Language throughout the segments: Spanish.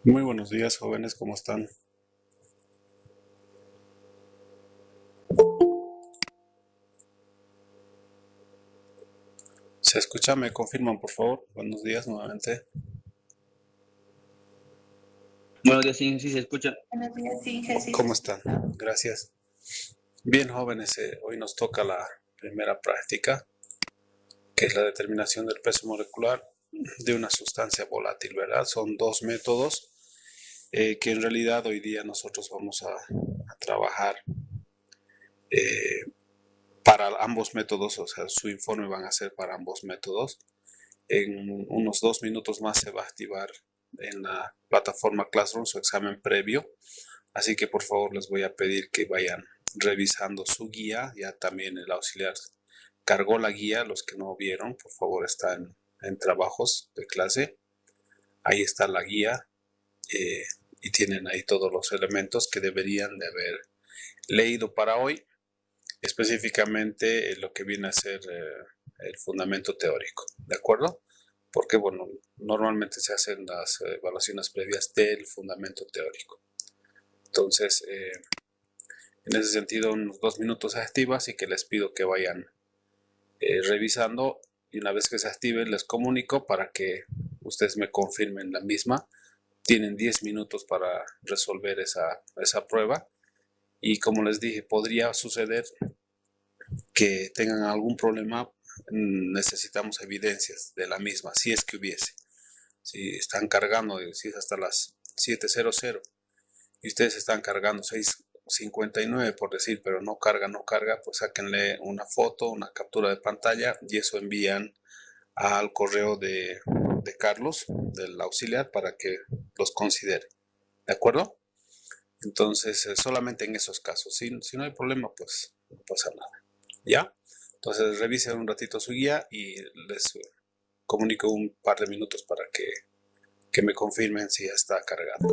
Muy buenos días, jóvenes, ¿cómo están? ¿Se escucha? ¿Me confirman, por favor? Buenos días nuevamente. Buenos días, sí, sí se escucha. Buenos días, sí, Jesús. ¿Cómo están? Gracias. Bien, jóvenes, hoy nos toca la primera práctica, que es la determinación del peso molecular de una sustancia volátil, ¿verdad? Son dos métodos que en realidad hoy día nosotros vamos a trabajar para ambos métodos, o sea, su informe van a ser para ambos métodos. En unos 2 minutos más se va a activar en la plataforma Classroom su examen previo, así que por favor les voy a pedir que vayan revisando su guía. Ya también el auxiliar cargó la guía. Los que no vieron, por favor, están en trabajos de clase, ahí está la guía y tienen ahí todos los elementos que deberían de haber leído para hoy, específicamente lo que viene a ser el fundamento teórico, ¿de acuerdo? Porque, bueno, normalmente se hacen las evaluaciones previas del fundamento teórico. Entonces, en ese sentido, unos 2 minutos se activa, así que les pido que vayan revisando, y una vez que se active les comunico para que ustedes me confirmen la misma. Tienen 10 minutos para resolver esa prueba, y como les dije, podría suceder que tengan algún problema. Necesitamos evidencias de la misma, si es que hubiese. Si están cargando, si es hasta las 7:00 y ustedes están cargando 6:59 por decir, pero no carga, pues sáquenle una foto, una captura de pantalla, y eso envían al correo de Carlos, del auxiliar, para que los considere. ¿De acuerdo? Entonces, solamente en esos casos. Si no hay problema, pues no pasa nada. ¿Ya? Entonces, revisen un ratito su guía y les comunico un par de minutos para que me confirmen si ya está cargado.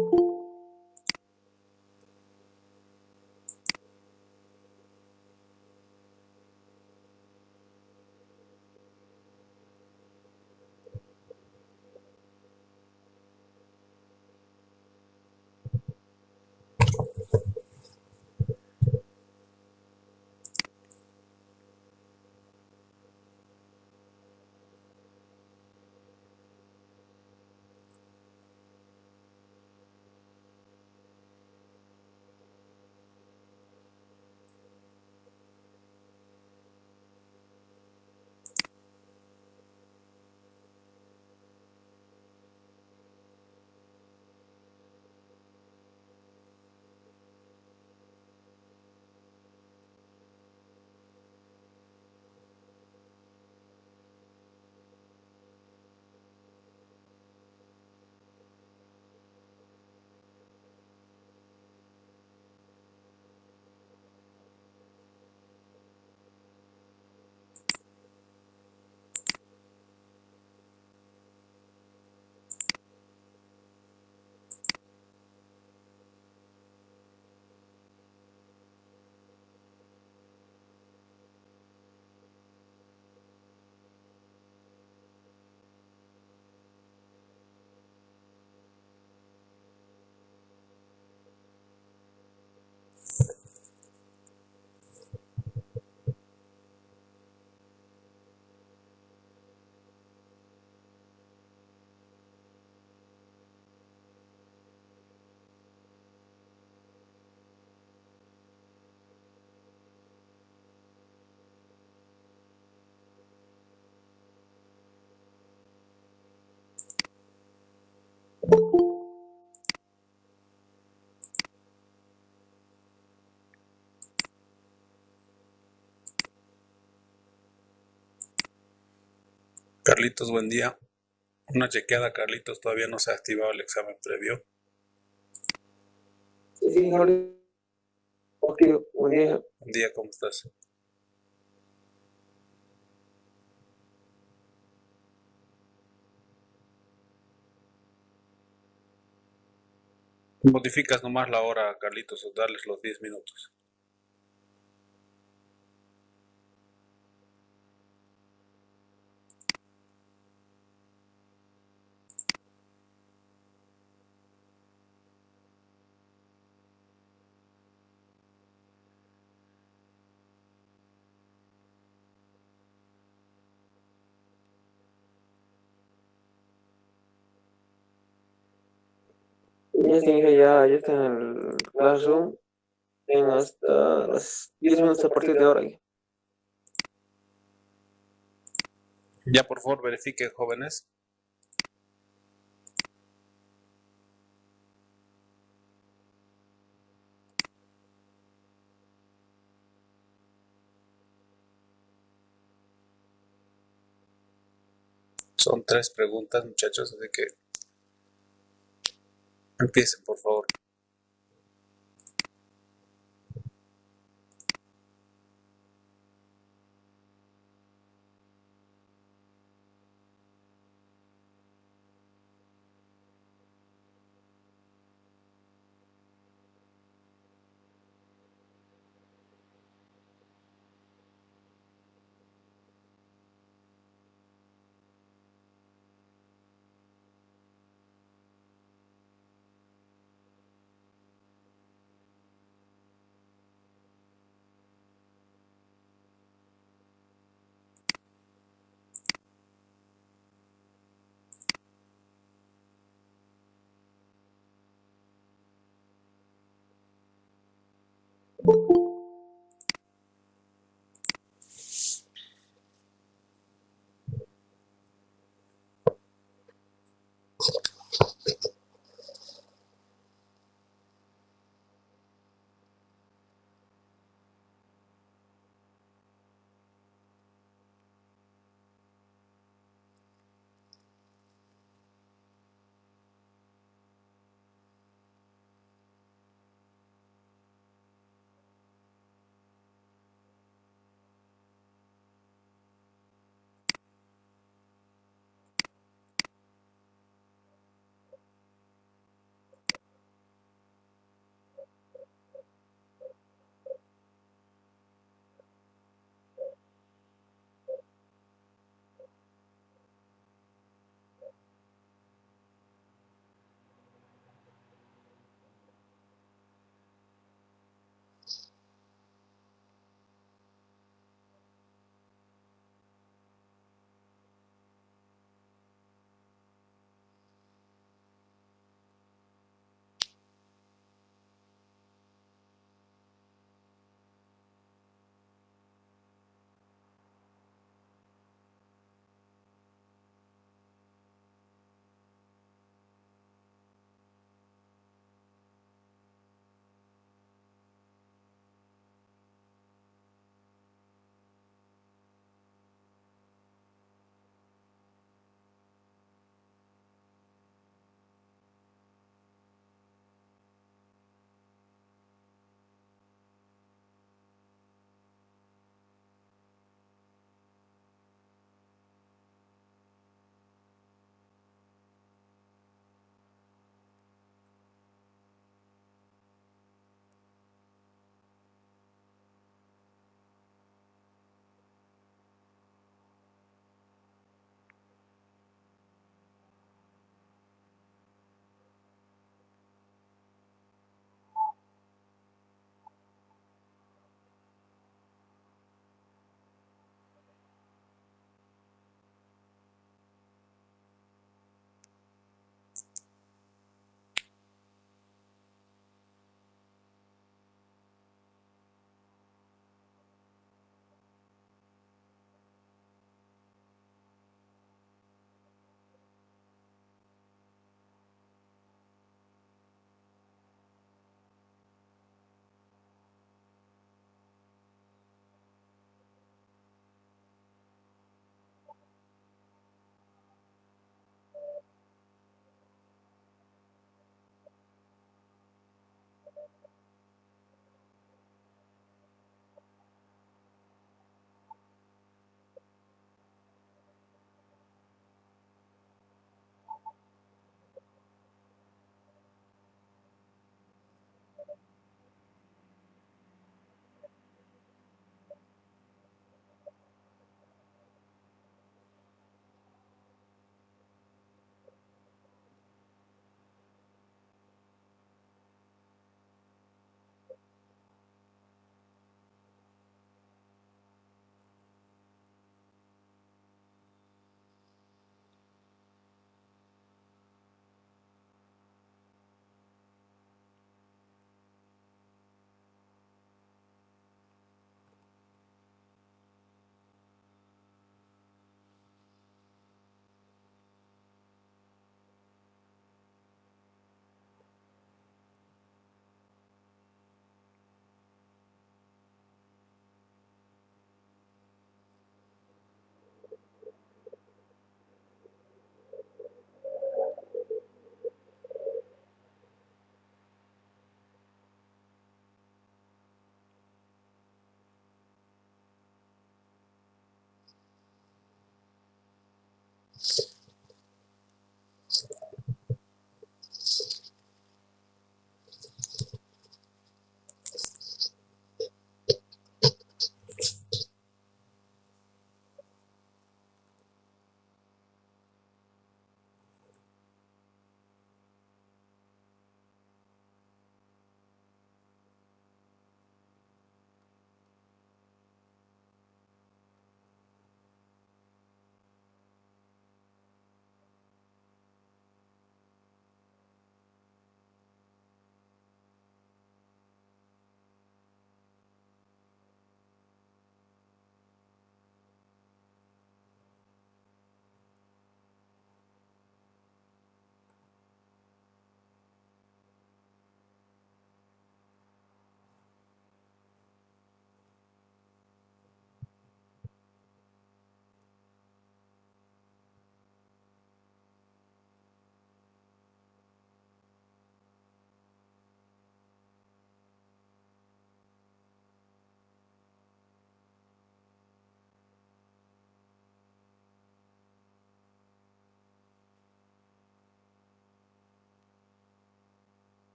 Carlitos, buen día. Una chequeada, Carlitos, todavía no se ha activado el examen previo. Sí, ok, buen día. Buen día, ¿cómo estás? Modificas nomás la hora, Carlitos, o darles los 10 minutos. ya está en el Classroom. Tengo hasta las 10 minutos a partir de ahora. Ya, por favor, verifiquen, jóvenes. Son 3 preguntas, muchachos, así que empiecen, por favor.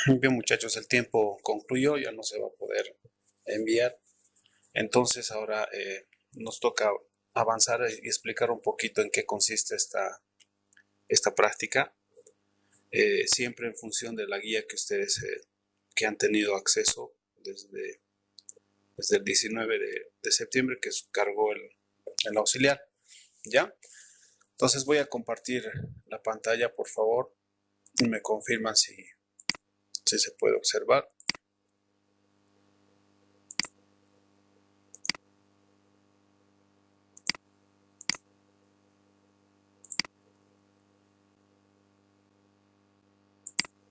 Bien, muchachos, el tiempo concluyó, ya no se va a poder enviar. Entonces ahora nos toca avanzar y explicar un poquito en qué consiste esta práctica, siempre en función de la guía que ustedes que han tenido acceso desde el 19 de septiembre que cargó el auxiliar. ¿Ya? Entonces voy a compartir la pantalla, por favor, y me confirman si se puede observar.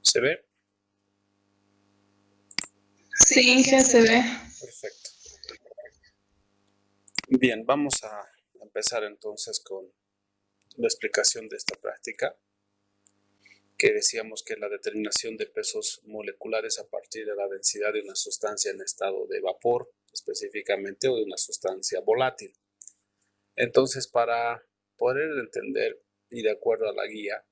¿Se ve? Sí, ya se ve. Perfecto. Bien, vamos a empezar entonces con la explicación de esta práctica, que decíamos que es la determinación de pesos moleculares a partir de la densidad de una sustancia en estado de vapor, específicamente, o de una sustancia volátil. Entonces, para poder entender y de acuerdo a la guía,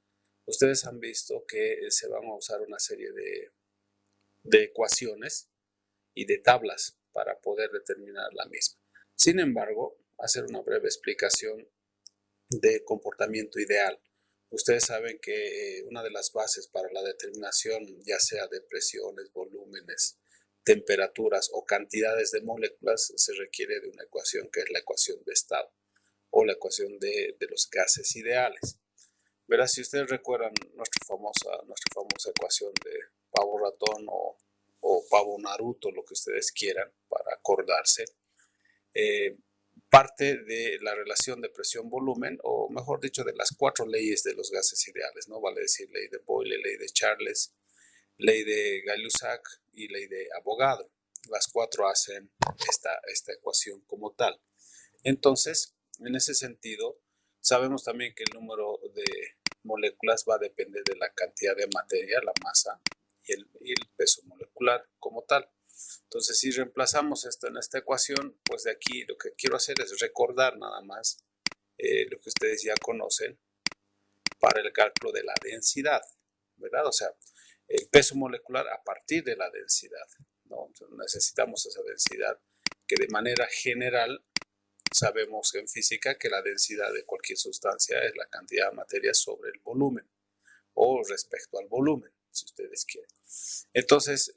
ustedes han visto que se van a usar una serie de ecuaciones y de tablas para poder determinar la misma. Sin embargo, hacer una breve explicación de comportamiento ideal. Ustedes saben que una de las bases para la determinación, ya sea de presiones, volúmenes, temperaturas o cantidades de moléculas, se requiere de una ecuación que es la ecuación de estado o la ecuación de los gases ideales. Verá, si ustedes recuerdan nuestra famosa ecuación de pavo ratón o pavo Naruto, lo que ustedes quieran para acordarse, parte de la relación de presión-volumen, o mejor dicho, de las 4 leyes de los gases ideales, ¿no? Vale decir ley de Boyle, ley de Charles, ley de Gay-Lussac y ley de Avogadro. Las 4 hacen esta ecuación como tal. Entonces, en ese sentido, sabemos también que el número de moléculas va a depender de la cantidad de materia, la masa y el peso molecular como tal. Entonces, si reemplazamos esto en esta ecuación, pues de aquí lo que quiero hacer es recordar nada más lo que ustedes ya conocen para el cálculo de la densidad, ¿verdad? O sea, el peso molecular a partir de la densidad, ¿no? Entonces, necesitamos esa densidad que de manera general sabemos en física que la densidad de cualquier sustancia es la cantidad de materia sobre el volumen o respecto al volumen, si ustedes quieren. Entonces,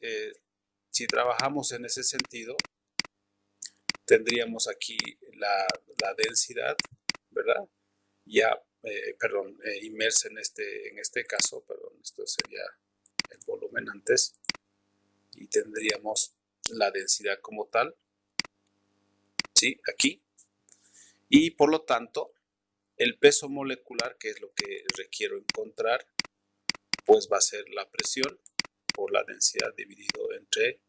si trabajamos en ese sentido, tendríamos aquí la densidad, ¿verdad? Ya, inmersa en este caso, perdón, esto sería el volumen antes, y tendríamos la densidad como tal, ¿sí? Aquí. Y por lo tanto, el peso molecular, que es lo que requiero encontrar, pues va a ser la presión por la densidad dividido entre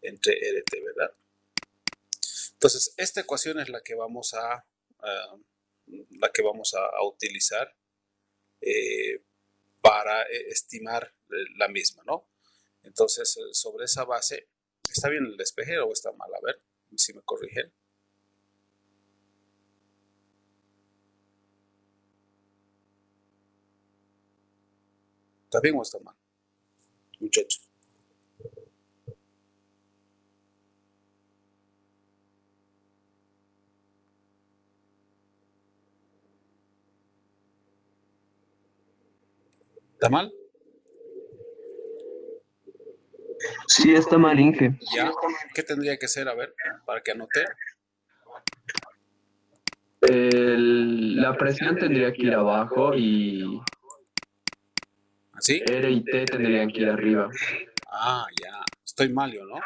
RT, ¿verdad? Entonces, esta ecuación es la que vamos a utilizar para estimar la misma, ¿no? Entonces, sobre esa base, ¿está bien el despeje o está mal? A ver, si me corrigen. ¿Está bien o está mal, muchachos? ¿Está mal? Sí, está mal, Inge. ¿Ya? ¿Qué tendría que ser? A ver, para que anote. La presión tendría que ir abajo y ¿Así? R y T tendrían que ir arriba. Ah, ya. Estoy mal yo, ¿no?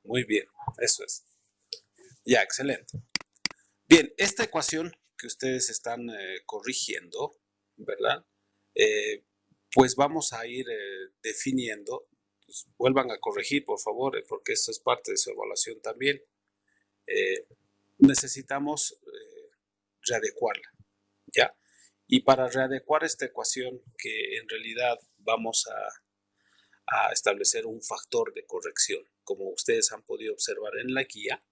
Muy bien, eso es. Ya, excelente. Bien, esta ecuación que ustedes están corrigiendo, ¿verdad? Pues vamos a ir definiendo. Pues, vuelvan a corregir, por favor, porque esto es parte de su evaluación también. Necesitamos readecuarla, ¿ya? Y para readecuar esta ecuación, que en realidad vamos a establecer un factor de corrección. Como ustedes han podido observar en la guía,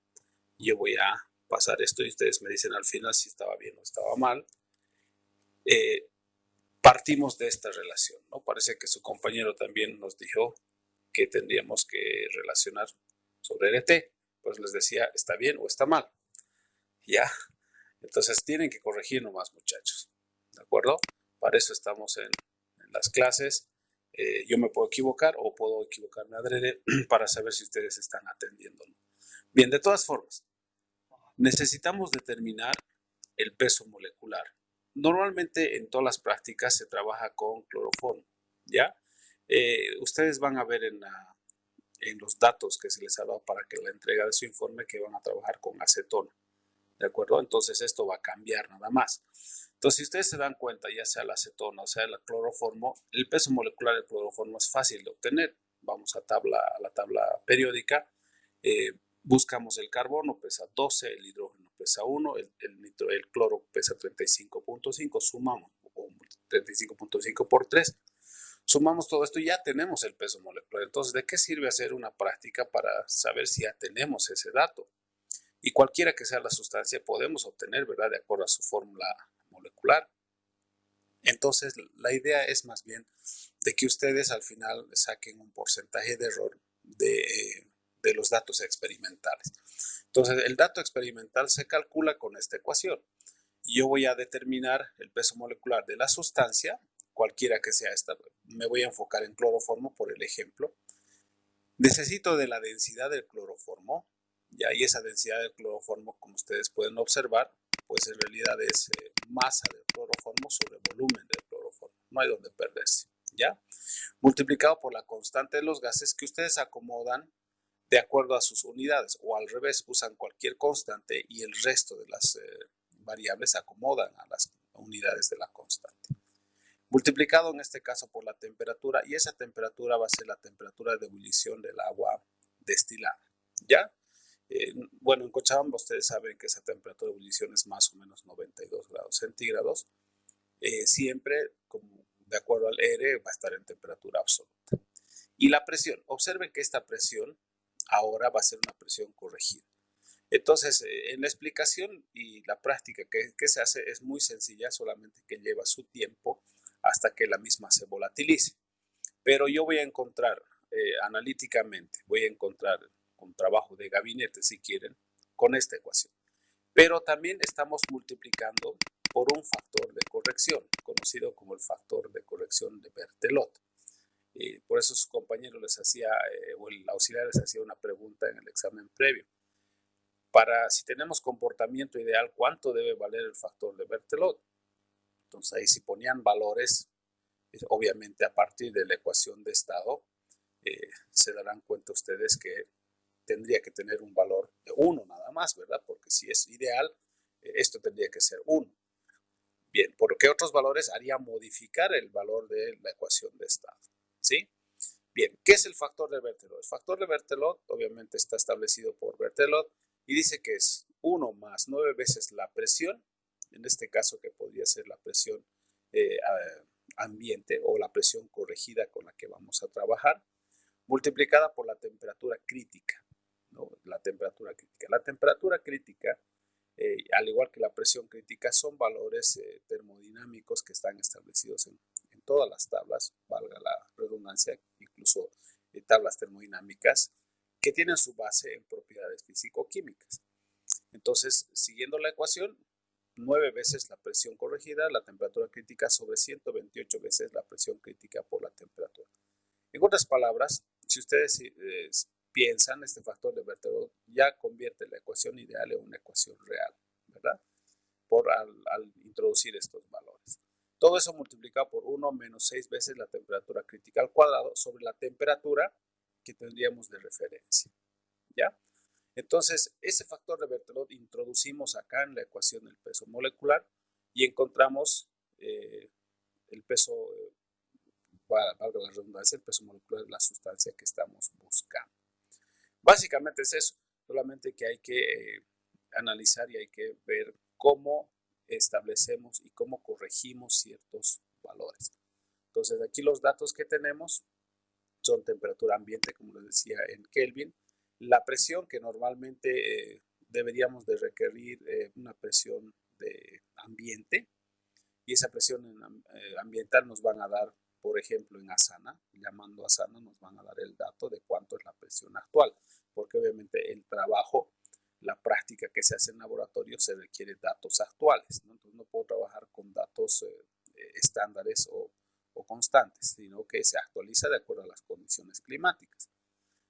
yo voy a pasar esto y ustedes me dicen al final si estaba bien o estaba mal. partimos de esta relación, ¿no? Parece que su compañero también nos dijo que tendríamos que relacionar sobre RT. Pues les decía, ¿está bien o está mal? Ya. Entonces tienen que corregir nomás, muchachos. ¿De acuerdo? Para eso estamos en las clases. Yo me puedo equivocar o puedo equivocarme adrede para saber si ustedes están atendiendo o no. Bien, de todas formas, necesitamos determinar el peso molecular. Normalmente en todas las prácticas se trabaja con cloroformo, ¿ya? Ustedes van a ver en los datos que se les ha dado para que la entrega de su informe que van a trabajar con acetona, ¿de acuerdo? Entonces esto va a cambiar nada más. Entonces, si ustedes se dan cuenta, ya sea la acetona o sea el cloroformo, el peso molecular del cloroformo es fácil de obtener. Vamos a la tabla periódica, buscamos el carbono, pesa 12, el hidrógeno pesa 1, el cloro pesa 35.5, sumamos 35.5 por 3, sumamos todo esto y ya tenemos el peso molecular. Entonces, ¿de qué sirve hacer una práctica para saber si ya tenemos ese dato? Y cualquiera que sea la sustancia podemos obtener, ¿verdad? De acuerdo a su fórmula molecular. Entonces, la idea es más bien de que ustedes al final saquen un porcentaje de error de los datos experimentales. Entonces, el dato experimental se calcula con esta ecuación. Yo voy a determinar el peso molecular de la sustancia, cualquiera que sea esta. Me voy a enfocar en cloroformo por el ejemplo. Necesito de la densidad del cloroformo. Y esa densidad del cloroformo, como ustedes pueden observar, pues en realidad es masa del cloroformo sobre volumen del cloroformo. No hay donde perderse, ¿ya? Multiplicado por la constante de los gases que ustedes acomodan de acuerdo a sus unidades, o al revés, usan cualquier constante y el resto de las variables se acomodan a las unidades de la constante. Multiplicado en este caso por la temperatura, y esa temperatura va a ser la temperatura de ebullición del agua destilada, ¿ya? Bueno, en Cochabamba ustedes saben que esa temperatura de ebullición es más o menos 92 grados centígrados. Siempre, como de acuerdo al R, va a estar en temperatura absoluta. Y la presión, observen que esta presión ahora va a ser una presión corregida. Entonces, en la explicación y la práctica que se hace es muy sencilla, solamente que lleva su tiempo hasta que la misma se volatilice. Pero yo voy a encontrar analíticamente, voy a encontrar con trabajo de gabinete, si quieren, con esta ecuación. Pero también estamos multiplicando por un factor de corrección, conocido como el factor de corrección de Berthelot. Por eso su compañero les hacía, o el auxiliar les hacía una pregunta en el examen previo. Si tenemos comportamiento ideal, ¿cuánto debe valer el factor de Berthelot? Entonces ahí si ponían valores, obviamente a partir de la ecuación de estado, se darán cuenta ustedes que tendría que tener un valor de 1 nada más, ¿verdad? Porque si es ideal, esto tendría que ser 1. Bien, porque otros valores haría modificar el valor de la ecuación de estado, ¿sí? Bien, ¿qué es el factor de Berthelot? El factor de Berthelot obviamente está establecido por Berthelot y dice que es 1 más 9 veces la presión, en este caso que podría ser la presión ambiente o la presión corregida con la que vamos a trabajar, multiplicada por la temperatura crítica, ¿no? La temperatura crítica. La temperatura crítica, al igual que la presión crítica, son valores termodinámicos que están establecidos en todas las tablas, valga la redundancia, incluso tablas termodinámicas, que tienen su base en propiedades físico-químicas. Entonces, siguiendo la ecuación, 9 veces la presión corregida, la temperatura crítica sobre 128 veces la presión crítica por la temperatura. En otras palabras, si ustedes piensan, este factor de Berthelot ya convierte la ecuación ideal en una ecuación real, ¿verdad? Al introducir estos valores. Todo eso multiplicado por 1 menos 6 veces la temperatura crítica al cuadrado sobre la temperatura que tendríamos de referencia, ¿ya? Entonces, ese factor de Berthelot introducimos acá en la ecuación del peso molecular y encontramos el peso, valga la redundancia, el peso molecular de la sustancia que estamos buscando. Básicamente es eso, solamente que hay que analizar y hay que ver cómo establecemos y cómo corregimos ciertos valores. Entonces, aquí los datos que tenemos son temperatura ambiente, como les decía, en Kelvin, la presión que normalmente deberíamos de requerir una presión de ambiente, y esa presión ambiental nos van a dar, por ejemplo, en Asana, llamando a Asana, nos van a dar el dato de cuánto es la presión actual, porque obviamente el trabajo, la práctica que se hace en laboratorio se requiere datos actuales, ¿no? Entonces no puedo trabajar con datos estándares o constantes, sino que se actualiza de acuerdo a las condiciones climáticas.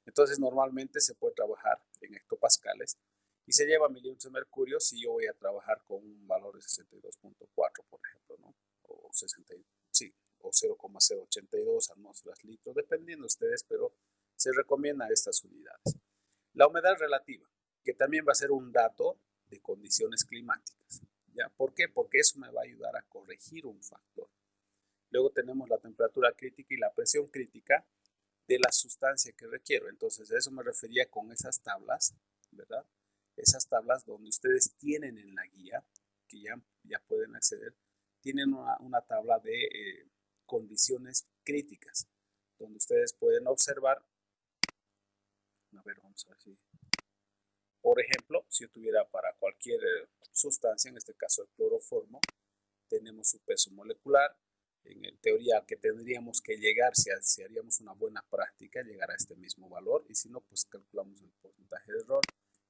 Entonces normalmente se puede trabajar en hectopascales y se lleva milímetros de mercurio si yo voy a trabajar con un valor de 62.4, por ejemplo, ¿no? O 60, sí, o 0,082 atmósferas litros, dependiendo de ustedes, pero se recomienda estas unidades. La humedad relativa, que también va a ser un dato de condiciones climáticas. ¿Ya? ¿Por qué? Porque eso me va a ayudar a corregir un factor. Luego tenemos la temperatura crítica y la presión crítica de la sustancia que requiero. Entonces, a eso me refería con esas tablas, ¿verdad? Esas tablas donde ustedes tienen en la guía, que ya pueden acceder, tienen una tabla de condiciones críticas, donde ustedes pueden observar, a ver, vamos a ver si, por ejemplo, si yo tuviera para cualquier sustancia, en este caso el cloroformo, tenemos su peso molecular, en teoría que tendríamos que llegar, si haríamos una buena práctica, llegar a este mismo valor, y si no, pues calculamos el porcentaje de error.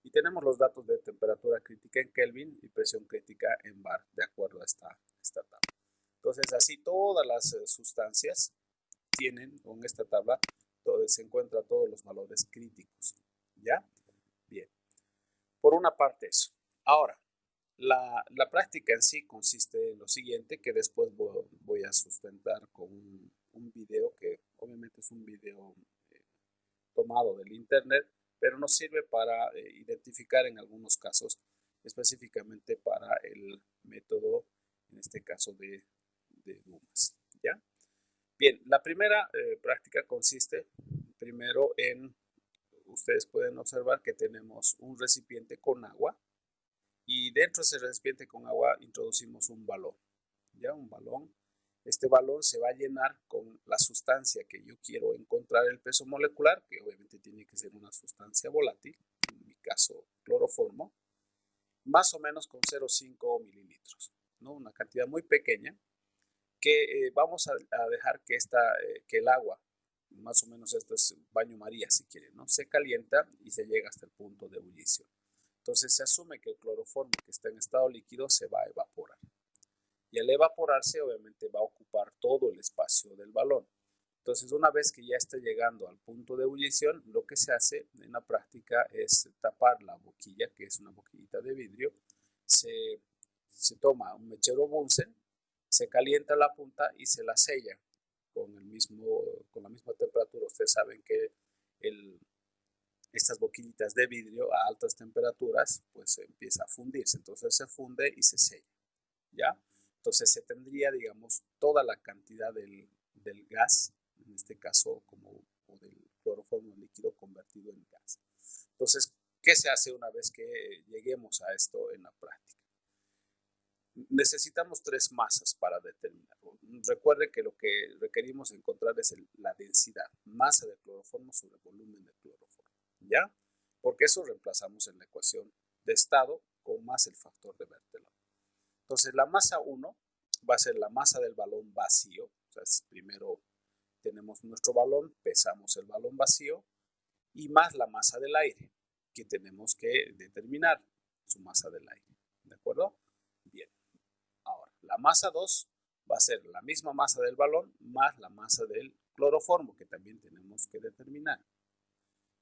Y tenemos los datos de temperatura crítica en Kelvin y presión crítica en bar, de acuerdo a esta tabla. Entonces, así todas las sustancias tienen, con esta tabla, se encuentran todos los valores críticos. ¿Ya? Bien. Por una parte eso. Ahora, la práctica en sí consiste en lo siguiente, que después voy a sustentar con un video, que obviamente es un video tomado del internet, pero nos sirve para identificar en algunos casos, específicamente para el método, en este caso de Dumas. ¿Ya? Bien, la primera práctica consiste primero en, ustedes pueden observar que tenemos un recipiente con agua, y dentro de ese recipiente con agua introducimos un balón, ¿ya? Un balón. Este balón se va a llenar con la sustancia que yo quiero encontrar el peso molecular, que obviamente tiene que ser una sustancia volátil, en mi caso cloroformo, más o menos con 0,5 mililitros, ¿no? Una cantidad muy pequeña que vamos a dejar que, que el agua, más o menos esto es baño María si quieren, ¿no? Se calienta y se llega hasta el punto de ebullición. Entonces se asume que el cloroformo que está en estado líquido se va a evaporar. Y al evaporarse, obviamente va a ocupar todo el espacio del balón. Entonces, una vez que ya esté llegando al punto de ebullición, lo que se hace en la práctica es tapar la boquilla, que es una boquillita de vidrio. Se toma un mechero Bunsen, se calienta la punta y se la sella con la misma temperatura. Ustedes saben que estas boquillitas de vidrio a altas temperaturas pues empieza a fundirse, entonces se funde y se sella, ¿ya? Entonces se tendría, digamos, toda la cantidad del gas, en este caso o del cloroformo líquido convertido en gas. Entonces, ¿qué se hace una vez que lleguemos a esto en la práctica? Necesitamos tres masas para determinarlo. Recuerde que lo que requerimos encontrar es la densidad, masa de cloroformo sobre volumen de cloroformo, ¿ya? Porque eso reemplazamos en la ecuación de estado con más el factor de Berthelot. Entonces, la masa 1 va a ser la masa del balón vacío. O sea, primero tenemos nuestro balón, pesamos el balón vacío, y más la masa del aire, que tenemos que determinar su masa del aire. ¿De acuerdo? Bien. Ahora, la masa 2 va a ser la misma masa del balón más la masa del cloroformo, que también tenemos que determinar.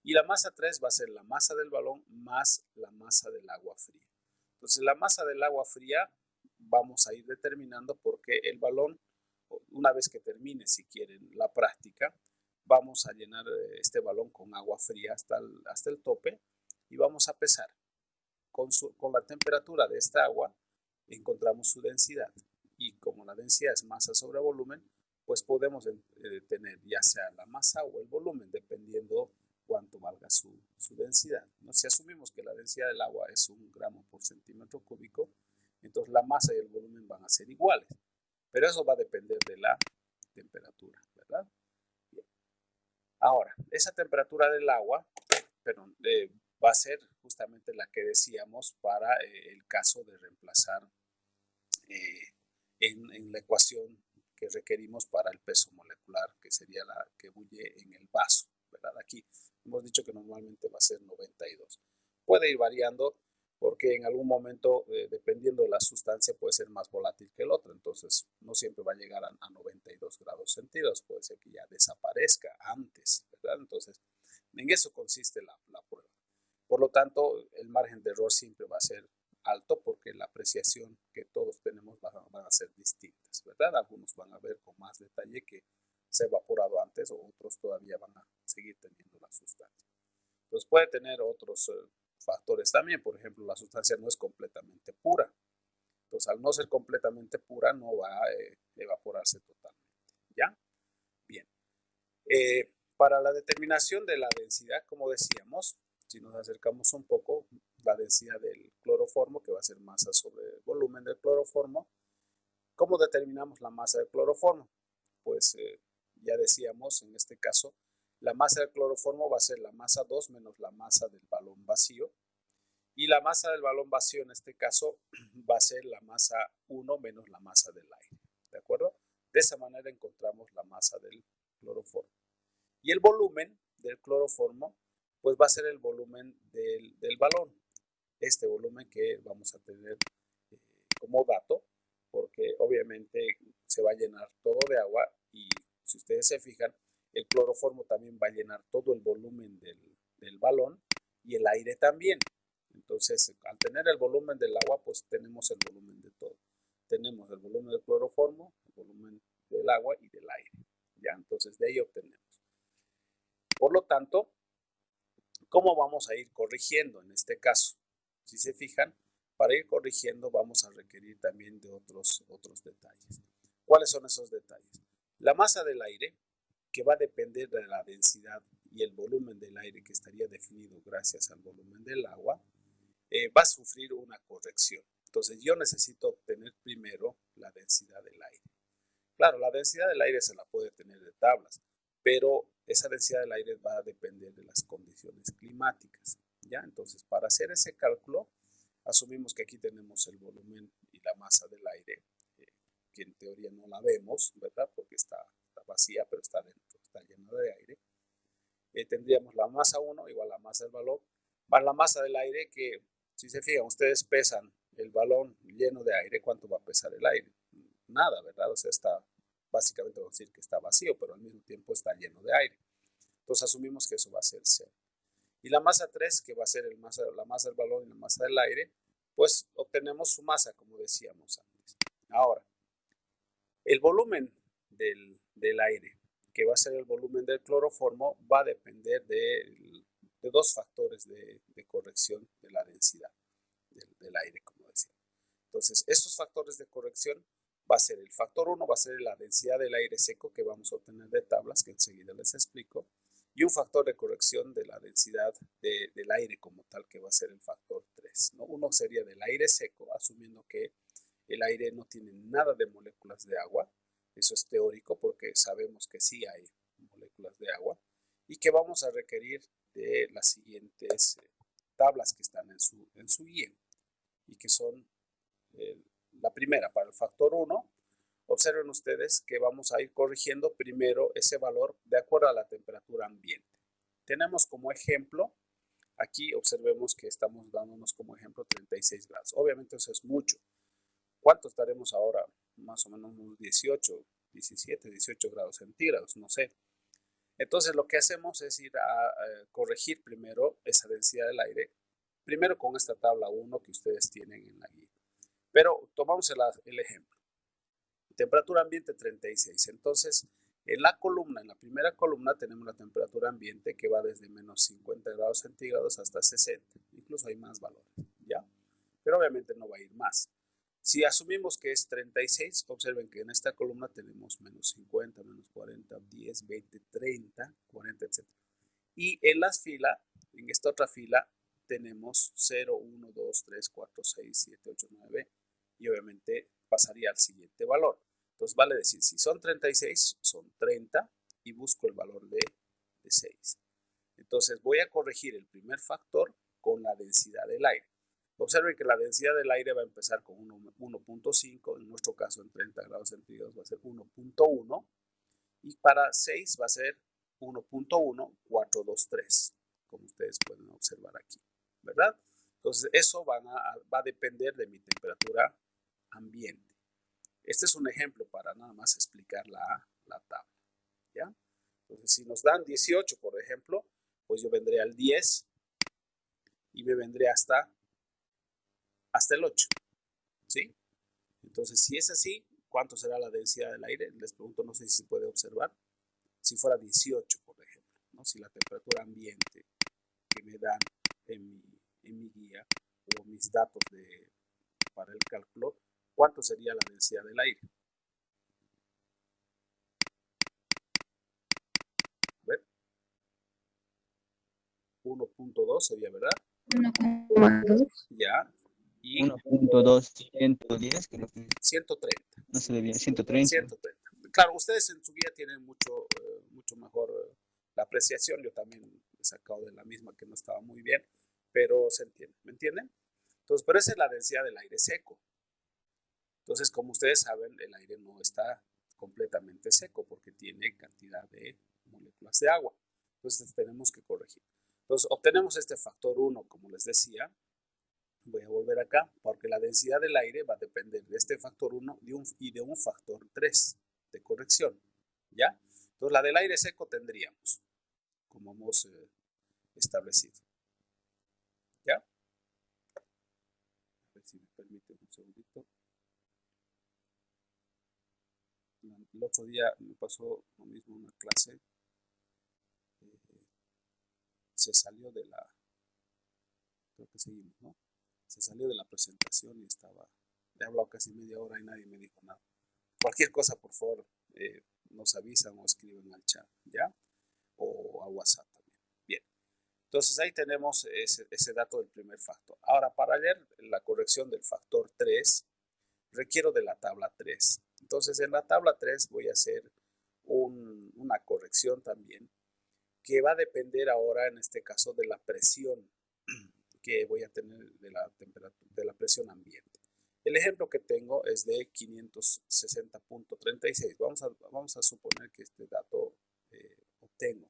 Y la masa 3 va a ser la masa del balón más la masa del agua fría. Entonces, la masa del agua fría vamos a ir determinando porque el balón, una vez que termine, si quieren, la práctica, vamos a llenar este balón con agua fría hasta el tope y vamos a pesar. Con la temperatura de esta agua encontramos su densidad, y como la densidad es masa sobre volumen, pues podemos tener ya sea la masa o el volumen, dependiendo cuánto valga su densidad, ¿no? Si asumimos que la densidad del agua es 1 gramo por centímetro cúbico, entonces la masa y el volumen van a ser iguales, pero eso va a depender de la temperatura, ¿verdad? Bien. Ahora, esa temperatura del agua, va a ser justamente la que decíamos para el caso de reemplazar en la ecuación que requerimos para el peso molecular, que sería la que bulle en el vaso, ¿verdad? Aquí hemos dicho que normalmente va a ser 92. Puede ir variando porque en algún momento, dependiendo de la sustancia, puede ser más volátil que el otro. Entonces, no siempre va a llegar a 92 grados centígrados. Puede ser que ya desaparezca antes, ¿verdad? Entonces, en eso consiste la prueba. Por lo tanto, el margen de error siempre va a ser alto porque la apreciación que todos tenemos van a ser distintas, ¿verdad? Algunos van a ver con más detalle que se ha evaporado antes, o otros todavía van a seguir teniendo la sustancia. Entonces puede tener otros factores también. Por ejemplo, la sustancia no es completamente pura. Entonces, al no ser completamente pura, no va a evaporarse totalmente. ¿Ya? Bien. Para la determinación de la densidad, como decíamos, si nos acercamos un poco, la densidad del cloroformo, que va a ser masa sobre el volumen del cloroformo. ¿Cómo determinamos la masa del cloroformo? Pues ya decíamos, en este caso, la masa del cloroformo va a ser la masa 2 menos la masa del balón vacío. Y la masa del balón vacío, en este caso, va a ser la masa 1 menos la masa del aire. ¿De acuerdo? De esa manera encontramos la masa del cloroformo. Y el volumen del cloroformo, pues va a ser el volumen del balón. Este volumen que vamos a tener como dato, porque obviamente se va a llenar todo de agua y si ustedes se fijan, el cloroformo también va a llenar todo el volumen del balón y el aire también. Entonces, al tener el volumen del agua, pues tenemos el volumen de todo. Tenemos el volumen del cloroformo, el volumen del agua y del aire. Ya, entonces de ahí obtenemos. Por lo tanto, ¿cómo vamos a ir corrigiendo en este caso? Si se fijan, para ir corrigiendo vamos a requerir también de otros detalles. ¿Cuáles son esos detalles? La masa del aire, que va a depender de la densidad y el volumen del aire que estaría definido gracias al volumen del agua, va a sufrir una corrección. Entonces yo necesito obtener primero la densidad del aire. Claro, la densidad del aire se la puede tener de tablas, pero esa densidad del aire va a depender de las condiciones climáticas, ¿ya? Entonces, para hacer ese cálculo, asumimos que aquí tenemos el volumen y la masa del aire, que en teoría no la vemos, ¿verdad? Porque está vacía, pero está dentro, está llena de aire. Tendríamos la masa 1 igual a la masa del balón, más la masa del aire que, si se fijan, ustedes pesan el balón lleno de aire, ¿cuánto va a pesar el aire? Nada, ¿verdad? O sea, está, básicamente vamos a decir que está vacío, pero al mismo tiempo está lleno de aire. Entonces asumimos que eso va a ser 0. Y la masa 3, que va a ser la masa del balón y la masa del aire, pues obtenemos su masa, como decíamos antes. Ahora, el volumen del aire, que va a ser el volumen del cloroformo, va a depender de dos factores de corrección de la densidad del aire, como decía. Entonces, estos factores de corrección va a ser el factor 1, va a ser la densidad del aire seco que vamos a obtener de tablas, que enseguida les explico, y un factor de corrección de la densidad del aire como tal, que va a ser el factor 3, ¿no? Uno sería del aire seco, asumiendo que el aire no tiene nada de moléculas de agua. Eso es teórico porque sabemos que sí hay moléculas de agua y que vamos a requerir de las siguientes tablas que están en su guía y que son la primera para el factor 1. Observen ustedes que vamos a ir corrigiendo primero ese valor de acuerdo a la temperatura ambiente. Tenemos como ejemplo, aquí observemos que estamos dándonos como ejemplo 36 grados. Obviamente eso es mucho. ¿Cuánto estaremos ahora? Más o menos unos 17, 18 grados centígrados, no sé. Entonces lo que hacemos es ir a corregir primero esa densidad del aire, primero con esta tabla 1 que ustedes tienen en la guía. Pero tomamos el ejemplo. Temperatura ambiente 36. Entonces, en la primera columna tenemos la temperatura ambiente que va desde menos 50 grados centígrados hasta 60. Incluso hay más valores, ¿ya? Pero obviamente no va a ir más. Si asumimos que es 36, observen que en esta columna tenemos menos 50, menos 40, 10, 20, 30, 40, etc. Y en en esta otra fila, tenemos 0, 1, 2, 3, 4, 6, 7, 8, 9 y obviamente pasaría al siguiente valor. Entonces vale decir, si son 36, son 30 y busco el valor de 6. Entonces voy a corregir el primer factor con la densidad del aire. Observen que la densidad del aire va a empezar con 1.5, en nuestro caso en 30 grados centígrados va a ser 1.1 y para 6 va a ser 1.1423, como ustedes pueden observar aquí, ¿verdad? Entonces eso va a depender de mi temperatura ambiente. Este es un ejemplo para nada más explicar la tabla, ¿ya? Entonces si nos dan 18, por ejemplo, pues yo vendré al 10 y me vendré hasta el 8, ¿sí? Entonces, si es así, ¿cuánto será la densidad del aire? Les pregunto, no sé si se puede observar. Si fuera 18, por ejemplo, ¿no? Si la temperatura ambiente que me dan en mi guía o mis datos para el cálculo, ¿cuánto sería la densidad del aire? A ver. 1.2 sería, ¿verdad? 1,2. Ya. Y 1.2, 110, creo que 130. no se ve bien, 130. 130. Claro, ustedes en su guía tienen mucho mejor la apreciación. Yo también he sacado de la misma que no estaba muy bien, pero se entiende. ¿Me entienden? Entonces, pero esa es la densidad del aire seco. Entonces, como ustedes saben, el aire no está completamente seco porque tiene cantidad de moléculas de agua. Entonces, tenemos que corregir. Entonces, obtenemos este factor 1, como les decía. Voy a volver acá, porque la densidad del aire va a depender de este factor 1 y de un factor 3 de corrección, ¿ya? Entonces, la del aire seco tendríamos, como hemos establecido, ¿ya? A ver si me permite un segundito. El otro día me pasó lo mismo en una clase. Se salió de la... Creo que seguimos, ¿no? Se salió de la presentación y he hablado casi media hora y nadie me dijo nada. Cualquier cosa, por favor, nos avisan o escriben al chat, ¿ya? O a WhatsApp también. Bien. Entonces ahí tenemos ese dato del primer factor. Ahora, para leer la corrección del factor 3, requiero de la tabla 3. Entonces, en la tabla 3 voy a hacer una corrección también que va a depender ahora, en este caso, de la presión que voy a tener de la temperatura, de la presión ambiente. El ejemplo que tengo es de 560.36. Vamos a suponer que este dato obtengo,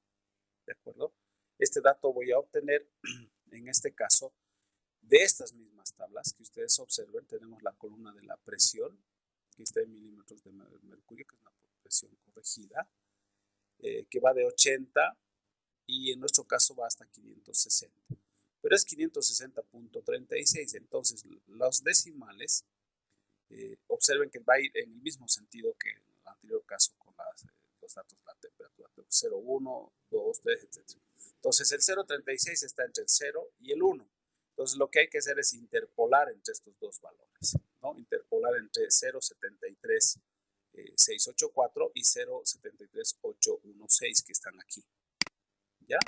¿de acuerdo? Este dato voy a obtener, en este caso, de estas mismas tablas que ustedes observen. Tenemos la columna de la presión, que está en milímetros de mercurio, que es una presión corregida, que va de 80 y en nuestro caso va hasta 560. Pero es 560.36, entonces los decimales, observen que va a ir en el mismo sentido que en el anterior caso con los datos de la temperatura, 0, 1, 2, 3, etc. Entonces el 0.36 está entre el 0 y el 1. Entonces lo que hay que hacer es interpolar entre estos dos valores, ¿no? Interpolar entre 0.73.684 y 0.73.816 que están aquí, ¿ya?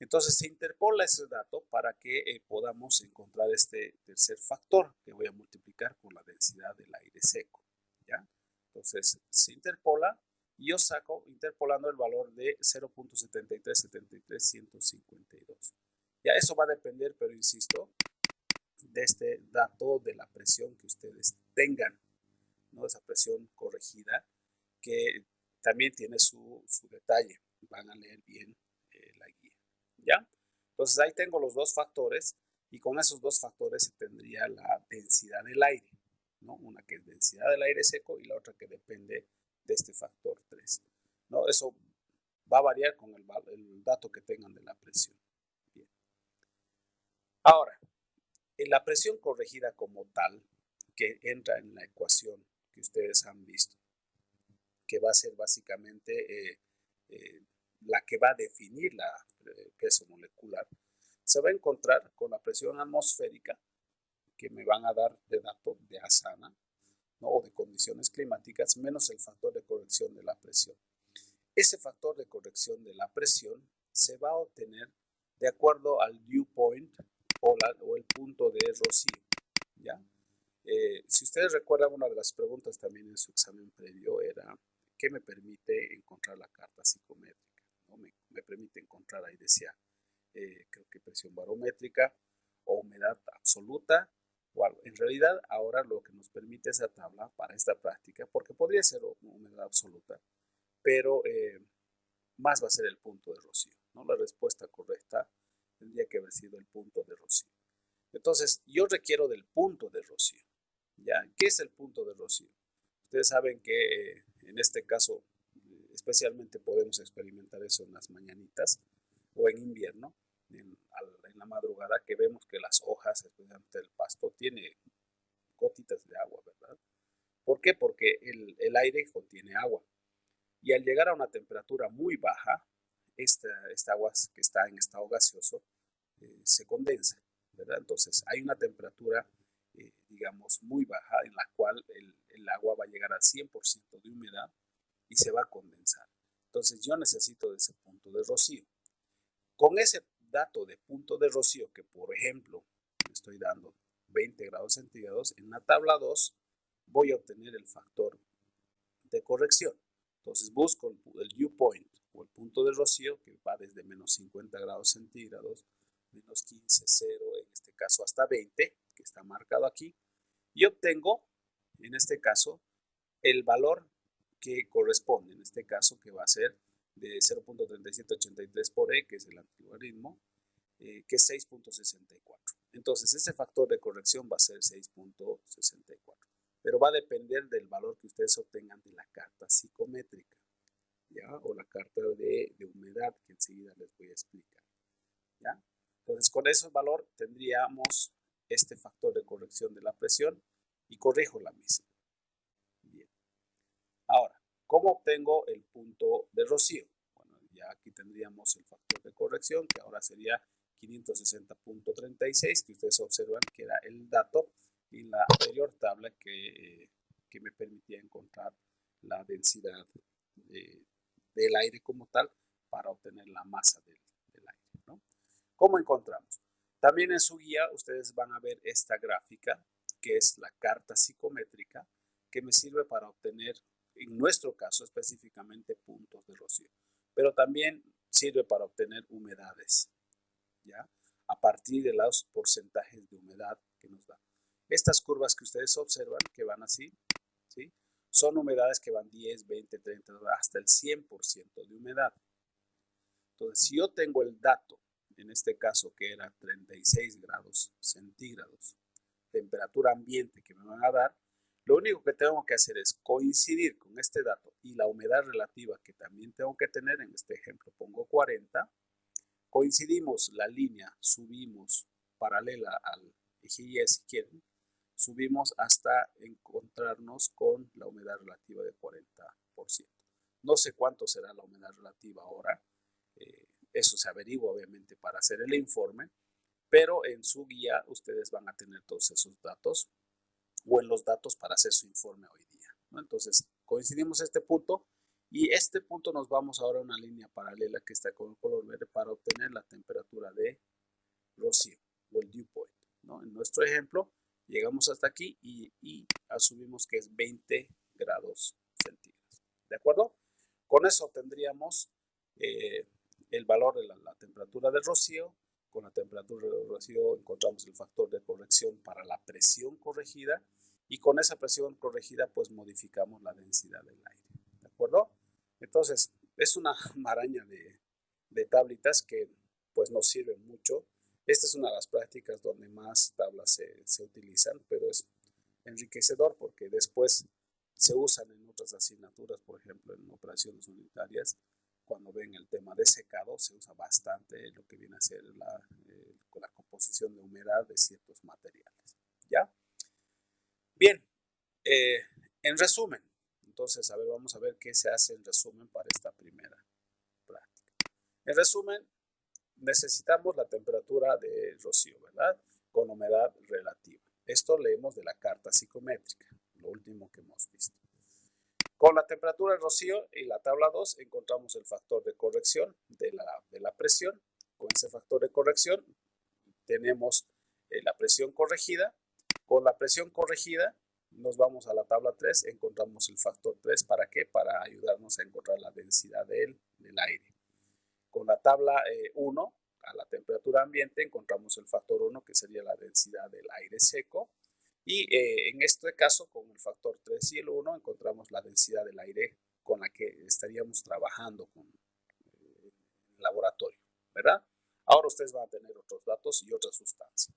Entonces se interpola ese dato para que podamos encontrar este tercer factor que voy a multiplicar con la densidad del aire seco, ¿ya? Entonces se interpola y yo saco interpolando el valor de 0.7373152. Ya eso va a depender, pero insisto, de este dato de la presión que ustedes tengan, ¿no? Esa presión corregida que también tiene su detalle. Van a leer bien la guía, ¿ya? Entonces ahí tengo los dos factores y con esos dos factores se tendría la densidad del aire, ¿no? Una que es densidad del aire seco y la otra que depende de este factor 3, ¿no? Eso va a variar con el dato que tengan de la presión. Bien. Ahora, en la presión corregida como tal, que entra en la ecuación que ustedes han visto, que va a ser básicamente la que va a definir el peso molecular, se va a encontrar con la presión atmosférica que me van a dar de dato de Asana, ¿no? O de condiciones climáticas, menos el factor de corrección de la presión. Ese factor de corrección de la presión se va a obtener de acuerdo al dew point o el punto de rocío, ¿ya? Si ustedes recuerdan, una de las preguntas también en su examen previo era ¿qué me permite encontrar la carta psicométrica? ¿No? Me permite encontrar, ahí decía, creo que presión barométrica o humedad absoluta o algo. En realidad, ahora lo que nos permite esa tabla para esta práctica, porque podría ser humedad absoluta, pero más va a ser el punto de rocío, ¿no? La respuesta correcta tendría que haber sido el punto de rocío. Entonces, yo requiero del punto de rocío. ¿Ya? ¿Qué es el punto de rocío? Ustedes saben que en este caso, especialmente podemos experimentar eso en las mañanitas o en invierno, en la madrugada, que vemos que las hojas, especialmente el pasto, tiene gotitas de agua, ¿verdad? ¿Por qué? Porque el aire contiene agua. Y al llegar a una temperatura muy baja, esta agua que está en estado gaseoso se condensa, ¿verdad? Entonces hay una temperatura, digamos, muy baja en la cual el agua va a llegar al 100% de humedad y se va a condensar. Entonces yo necesito de ese punto de rocío. Con ese dato de punto de rocío, que por ejemplo me estoy dando 20 grados centígrados, en la tabla 2 voy a obtener el factor de corrección. Entonces busco el dew point o el punto de rocío que va desde menos 50 grados centígrados, menos 15, 0, en este caso hasta 20, que está marcado aquí, y obtengo, en este caso, el valor que corresponde, en este caso que va a ser de 0.3783 por E, que es el antilogaritmo, que es 6.64. Entonces ese factor de corrección va a ser 6.64. Pero va a depender del valor que ustedes obtengan de la carta psicométrica, ¿ya? O la carta de humedad, que enseguida les voy a explicar, ¿ya? Entonces, con ese valor tendríamos este factor de corrección de la presión y corrijo la misma. Bien. Ahora, ¿cómo obtengo el punto de rocío? Bueno, ya aquí tendríamos el factor de corrección, que ahora sería 560.36, que ustedes observan que era el dato en la anterior tabla que me permitía encontrar la densidad del aire como tal para obtener la masa del aire, ¿no? ¿Cómo encontramos? También en su guía ustedes van a ver esta gráfica que es la carta psicométrica que me sirve para obtener, en nuestro caso específicamente, puntos de rocío, pero también sirve para obtener humedades, ¿ya? A partir de los porcentajes de humedad que nos da. Estas curvas que ustedes observan, que van así, ¿sí? Son humedades que van 10, 20, 30, hasta el 100% de humedad. Entonces, si yo tengo el dato, en este caso que era 36 grados centígrados, temperatura ambiente que me van a dar, lo único que tengo que hacer es coincidir con este dato y la humedad relativa que también tengo que tener, en este ejemplo pongo 40, coincidimos la línea, subimos paralela al eje Y si quieren, subimos hasta encontrarnos con la humedad relativa de 40%. No sé cuánto será la humedad relativa ahora, eso se averigua obviamente para hacer el informe, pero en su guía ustedes van a tener todos esos datos o en los datos para hacer su informe hoy día, ¿no? Entonces coincidimos este punto y este punto nos vamos ahora a una línea paralela que está con el color verde para obtener la temperatura de rocío o el dew point, ¿no? En nuestro ejemplo llegamos hasta aquí y asumimos que es 20 grados centígrados, ¿de acuerdo? Con eso tendríamos el valor de la temperatura del rocío. Con la temperatura del rocío encontramos el factor de corrección para la presión corregida y con esa presión corregida pues modificamos la densidad del aire, ¿de acuerdo? Entonces es una maraña de tablitas que pues nos sirven mucho. Esta es una de las prácticas donde más tablas se utilizan, pero es enriquecedor porque después se usan en otras asignaturas, por ejemplo en operaciones unitarias. Cuando ven el tema de secado, se usa bastante lo que viene a ser la composición de humedad de ciertos materiales, ¿ya? Bien, en resumen, entonces, a ver, vamos a ver qué se hace en resumen para esta primera práctica. En resumen, necesitamos la temperatura de rocío, ¿verdad? Con humedad relativa. Esto leemos de la carta psicométrica, lo último que hemos visto. Con la temperatura de rocío y la tabla 2 encontramos el factor de corrección de la presión. Con ese factor de corrección tenemos la presión corregida. Con la presión corregida nos vamos a la tabla 3, encontramos el factor 3. ¿Para qué? Para ayudarnos a encontrar la densidad del aire. Con la tabla 1, a la temperatura ambiente, encontramos el factor 1, que sería la densidad del aire seco. Y en este caso, con el factor 3 y el 1, encontramos la densidad del aire con la que estaríamos trabajando con el laboratorio, ¿verdad? Ahora ustedes van a tener otros datos y otra sustancia.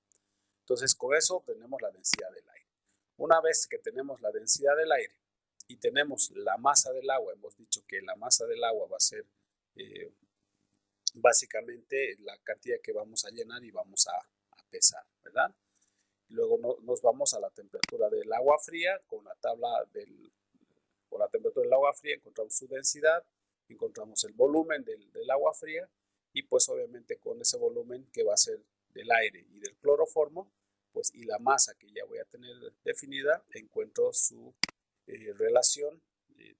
Entonces, con eso obtenemos la densidad del aire. Una vez que tenemos la densidad del aire y tenemos la masa del agua, hemos dicho que la masa del agua va a ser básicamente la cantidad que vamos a llenar y vamos a pesar, ¿verdad? Luego nos vamos a la temperatura del agua fría. Con la temperatura del agua fría encontramos su densidad, encontramos el volumen del agua fría y pues obviamente con ese volumen que va a ser del aire y del cloroformo, pues y la masa que ya voy a tener definida, encuentro su relación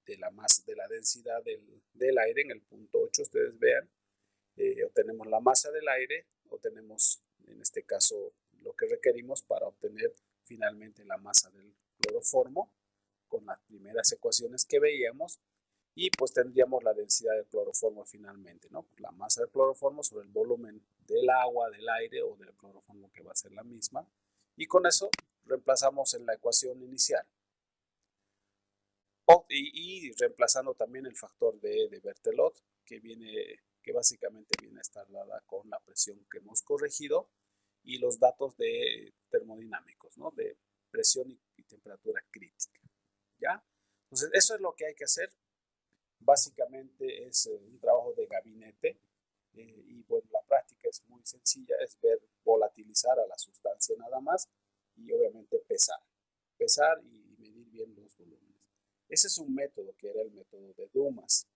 de la densidad del aire en el punto 8. Ustedes vean, obtenemos la masa del aire, obtenemos en este caso lo que requerimos para obtener finalmente la masa del cloroformo con las primeras ecuaciones que veíamos, y pues tendríamos la densidad del cloroformo finalmente, ¿no? La masa del cloroformo sobre el volumen del agua, del aire o del cloroformo, que va a ser la misma, y con eso reemplazamos en la ecuación inicial. Y reemplazando también el factor de Berthelot, que básicamente viene a estar dada con la presión que hemos corregido y los datos de termodinámicos, ¿no? De presión y temperatura crítica, ¿ya? Entonces, eso es lo que hay que hacer. Básicamente es un trabajo de gabinete y bueno, la práctica es muy sencilla, es ver volatilizar a la sustancia nada más y obviamente pesar y medir bien los volúmenes. Ese es un método que era el método de Dumas.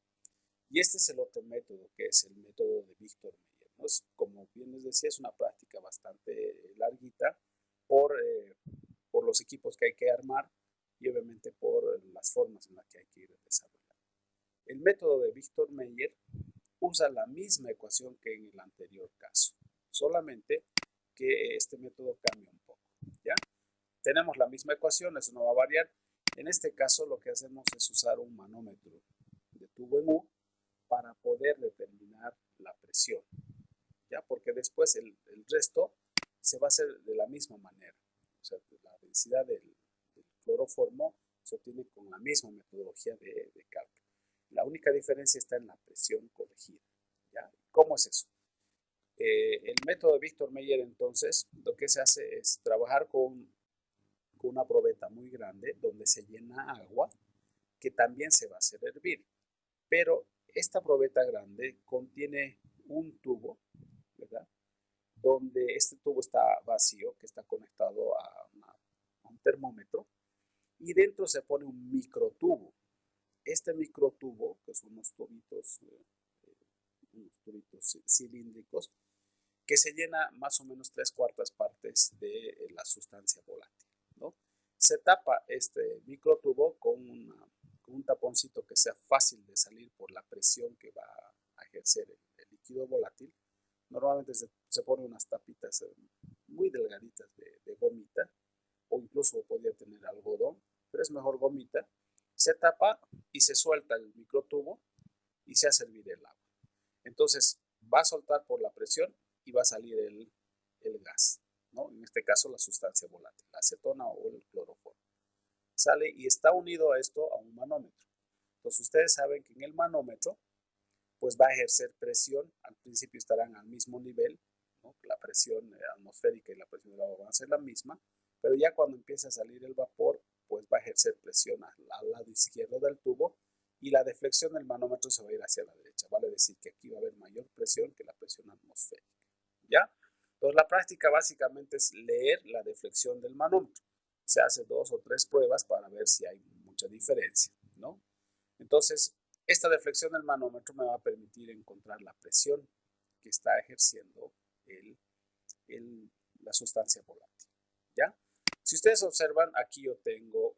Y este es el otro método, que es el método de Victor Meyer, ¿no? Como bien les decía, es una práctica bastante larguita por los equipos que hay que armar y obviamente por las formas en las que hay que ir desarrollando. El método de Victor Meyer usa la misma ecuación que en el anterior caso, solamente que este método cambia un poco, ¿ya? Tenemos la misma ecuación, eso no va a variar. En este caso lo que hacemos es usar un manómetro de tubo en U para poder determinar la presión, ¿ya? Porque después el resto se va a hacer de la misma manera. O sea, la densidad del cloroformo se obtiene con la misma metodología de cálculo. La única diferencia está en la presión corregida, ¿ya? ¿Cómo es eso? El método de Victor Meyer, entonces, lo que se hace es trabajar con una probeta muy grande donde se llena agua que también se va a hacer hervir. Pero esta probeta grande contiene un tubo, ¿verdad? Donde este tubo está vacío, que está conectado a un termómetro, y dentro se pone un microtubo. Este microtubo, que son unos tubitos cilíndricos, que se llena más o menos 3/4 partes de la sustancia volátil, ¿no? Se tapa este microtubo con un taponcito que sea fácil de salir por la presión que va a ejercer el líquido volátil. Normalmente se ponen unas tapitas muy delgaditas de gomita, o incluso podría tener algodón, pero es mejor gomita. Se tapa y se suelta el microtubo y se hace hervir el agua. Entonces va a soltar por la presión y va a salir el gas, ¿no? En este caso la sustancia volátil, la acetona o el cloroformo. Sale y está unido a esto a un manómetro. Entonces ustedes saben que en el manómetro pues va a ejercer presión. Al principio estarán al mismo nivel, ¿no? La presión atmosférica y la presión del agua van a ser la misma, pero ya cuando empieza a salir el vapor, pues va a ejercer presión al lado izquierdo del tubo y la deflexión del manómetro se va a ir hacia la derecha. Vale decir que aquí va a haber mayor presión que la presión atmosférica, ¿ya? Entonces la práctica básicamente es leer la deflexión del manómetro. Se hace 2 o 3 pruebas para ver si hay mucha diferencia, ¿no? Entonces, esta deflexión del manómetro me va a permitir encontrar la presión que está ejerciendo la sustancia volátil, ¿ya? Si ustedes observan, aquí yo tengo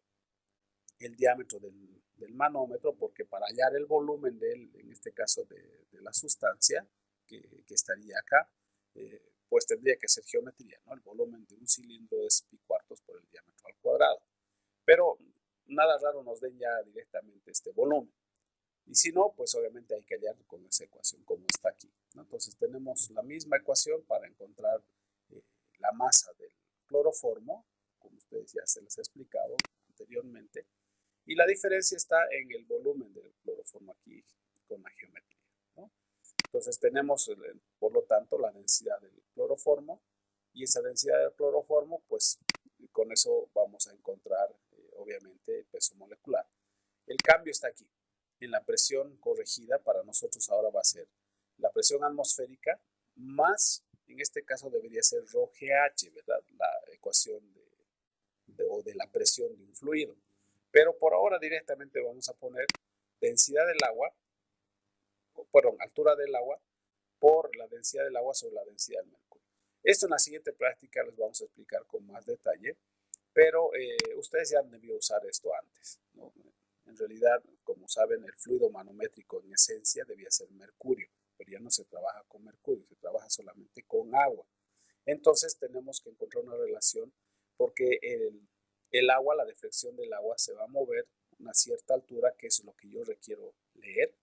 el diámetro del manómetro, porque para hallar el volumen en este caso de la sustancia que estaría acá, pues tendría que ser geometría, ¿no? El volumen de un cilindro es pi cuartos por el diámetro al cuadrado. Pero nada raro nos den ya directamente este volumen. Y si no, pues obviamente hay que hallar con esa ecuación como está aquí, ¿no? Entonces tenemos la misma ecuación para encontrar la masa del cloroformo, como ustedes ya ya se les ha explicado anteriormente. Y la diferencia está en el volumen del cloroformo aquí con la geometría, ¿no? Entonces tenemos, por lo tanto, la densidad del cloroformo, y esa densidad del cloroformo, pues con eso vamos a encontrar, obviamente, el peso molecular. El cambio está aquí. En la presión corregida, para nosotros ahora va a ser la presión atmosférica más, en este caso debería ser ρGH, ¿verdad? La ecuación de la presión de un fluido. Pero por ahora directamente vamos a poner densidad del agua, perdón, altura del agua por la densidad del agua sobre la densidad del mercurio. Esto en la siguiente práctica les vamos a explicar con más detalle, pero ustedes ya han debido usar esto antes, ¿no? En realidad, como saben, el fluido manométrico en esencia debía ser mercurio, pero ya no se trabaja con mercurio, se trabaja solamente con agua. Entonces tenemos que encontrar una relación porque el agua, la deflexión del agua se va a mover a una cierta altura, que es lo que yo requiero leer,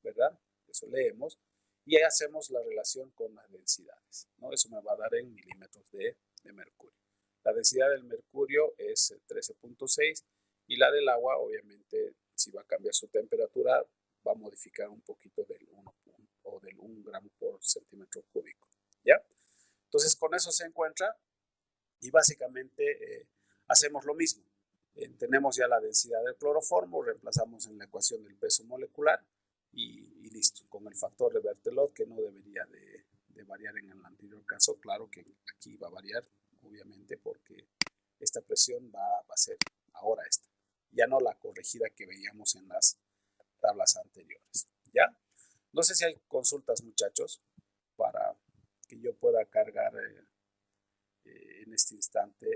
¿verdad? Eso leemos y ahí hacemos la relación con las densidades, ¿no? Eso me va a dar en milímetros de mercurio. La densidad del mercurio es 13.6 y la del agua, obviamente, si va a cambiar su temperatura, va a modificar un poquito del 1 o del 1 gramo por centímetro cúbico, ¿ya? Entonces, con eso se encuentra y básicamente hacemos lo mismo. Tenemos ya la densidad del cloroformo, reemplazamos en la ecuación del peso molecular y listo, con el factor de Berthelot, que no debería de variar en el anterior caso. Claro que aquí va a variar, obviamente, porque esta presión va a ser ahora esta, ya no la corregida que veíamos en las tablas anteriores, ¿ya? No sé si hay consultas, muchachos, para que yo pueda cargar en este instante